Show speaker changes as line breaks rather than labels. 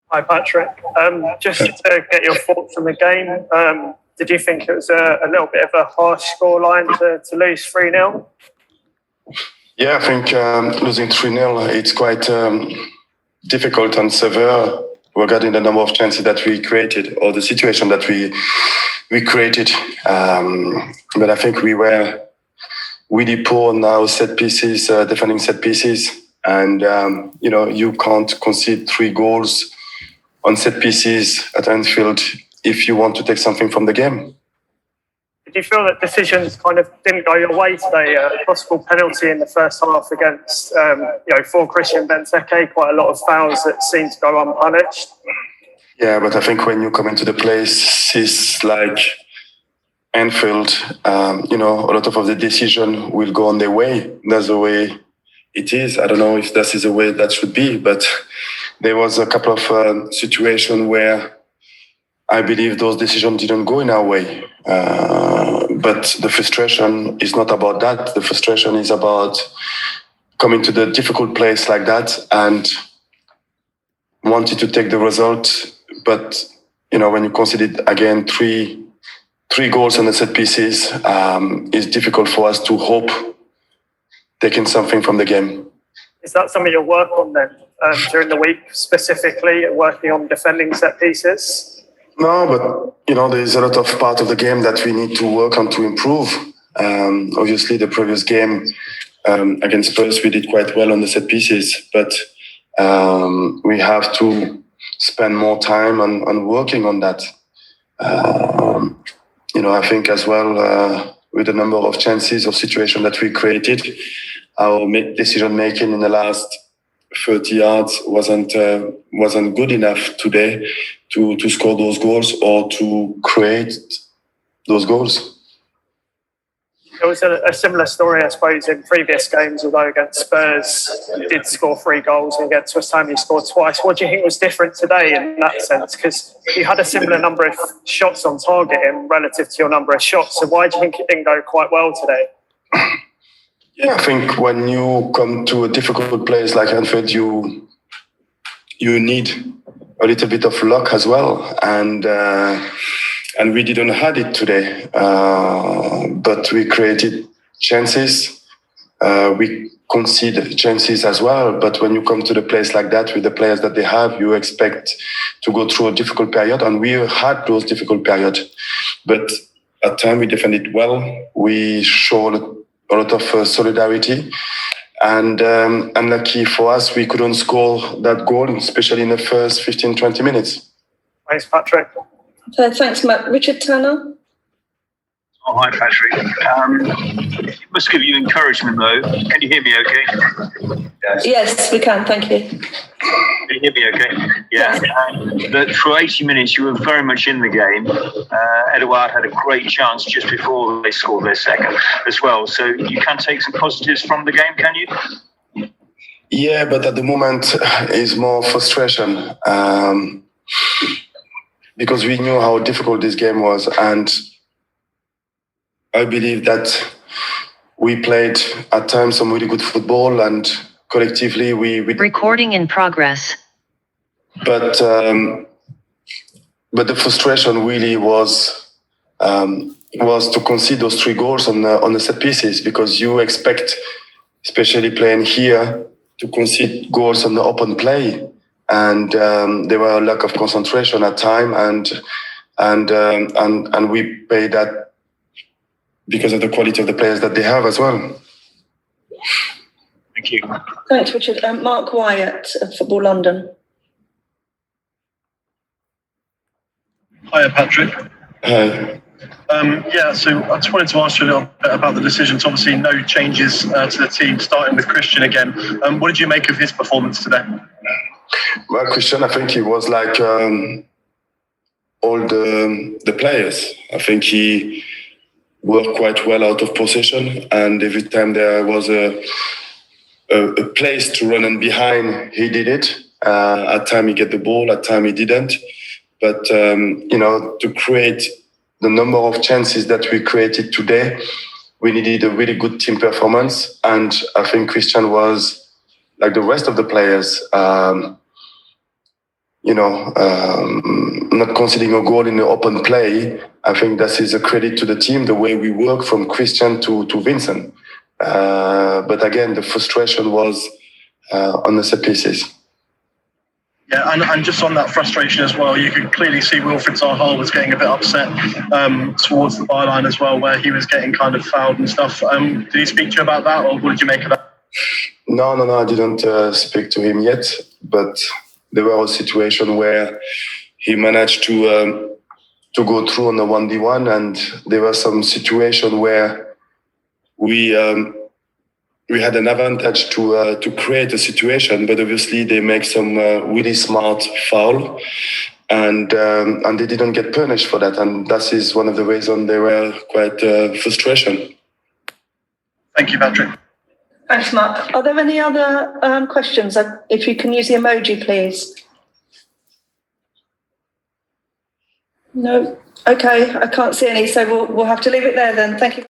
Hi, Patrick. Just to get your thoughts on the game, did you think it was a little bit of a harsh scoreline to lose 3-0?
Yeah, I think losing 3-0, it's quite difficult and severe regarding the number of chances that we created or the situation that we created. But I think we were really poor now set pieces, defending set pieces. And, you can't concede 3 goals on set pieces at Anfield if you want to take something from the game.
Did you feel that decisions kind of didn't go your way today? A possible penalty in the first half against, for Christian Benteke, quite a lot of fouls that seemed to go unpunished.
Yeah, but I think when you come into the places like Anfield, a lot of the decision will go on their way. That's the way it is. I don't know if this is the way that should be, but there was a couple of situations where I believe those decisions didn't go in our way. But the frustration is not about that. The frustration is about coming to the difficult place like that and wanting to take the result. But, when you consider again three goals on the set pieces, it's difficult for us to hope taking something from the game.
Is that something you'll work on then during the week, specifically working on defending set pieces?
No, but there's a lot of part of the game that we need to work on to improve. Obviously, the previous game against Spurs, we did quite well on the set pieces, but we have to spend more time on working on that. I think as well with the number of chances or situations that we created, our decision making in the last 30 yards wasn't good enough today to score those goals or to create those goals.
There was a similar story, I suppose, in previous games, although against Spurs you did score 3 goals and against West Ham you scored twice. What do you think was different today in that sense? Because you had a similar number of shots on target in relative to your number of shots. So why do you think it didn't go quite well today?
Yeah, I think when you come to a difficult place like Anfield, you need a little bit of luck as well, and we didn't have it today. But we created chances, we conceded chances as well. But when you come to the place like that with the players that they have, you expect to go through a difficult period, and we had those difficult periods. But at times we defended well. We showed a lot of solidarity, and unlucky for us, we couldn't score that goal, especially in the first 15-20 minutes.
Thanks, Patrick.
Thanks, Matt. Richard Turner.
Oh, hi, Patrick. It must give you encouragement, though. Can you hear me okay?
Yes, we can. Thank you.
Can you hear me okay? Yeah. But for 80 minutes, you were very much in the game. Edouard had a great chance just before they scored their second as well. So you can take some positives from the game, can you?
Yeah, but at the moment, it's more frustration. Because we knew how difficult this game was, and I believe that we played at times some really good football, and collectively we
recording in progress.
But the frustration really was to concede those 3 goals on the set pieces, because you expect, especially playing here, to concede goals on the open play. And there were a lack of concentration at time, and we pay that because of the quality of the players that they have as well.
Thank you.
Thanks, Richard. Mark Wyatt of Football London.
Hiya, Patrick.
Hi.
So I just wanted to ask you a little bit about the decisions. Obviously, no changes to the team, starting with Christian again. What did you make of his performance today?
Well, Christian, I think he was like all the players. I think he worked quite well out of possession, and every time there was a place to run in behind, he did it. At time he get the ball, at time he didn't. But to create the number of chances that we created today, we needed a really good team performance, and I think Christian was like the rest of the players. not conceding a goal in the open play. I think that is a credit to the team, the way we work from Christian to Vincent. But again, the frustration was on the set pieces.
Yeah, and just on that frustration as well, you could clearly see Wilfried Zaha was getting a bit upset towards the byline as well, where he was getting kind of fouled and stuff. Did he speak to you about that, or what did you make of that?
No, I didn't speak to him yet, but there were a situation where he managed to go through on the 1v1, and there was some situation where we had an advantage to create a situation, but obviously they make some really smart foul, and they didn't get punished for that, and that is one of the reasons they were quite frustration.
Thank you, Patrick.
Thanks, Mark. Are there any other questions? If you can use the emoji, please. No. Okay, I can't see any, so we'll have to leave it there then. Thank you.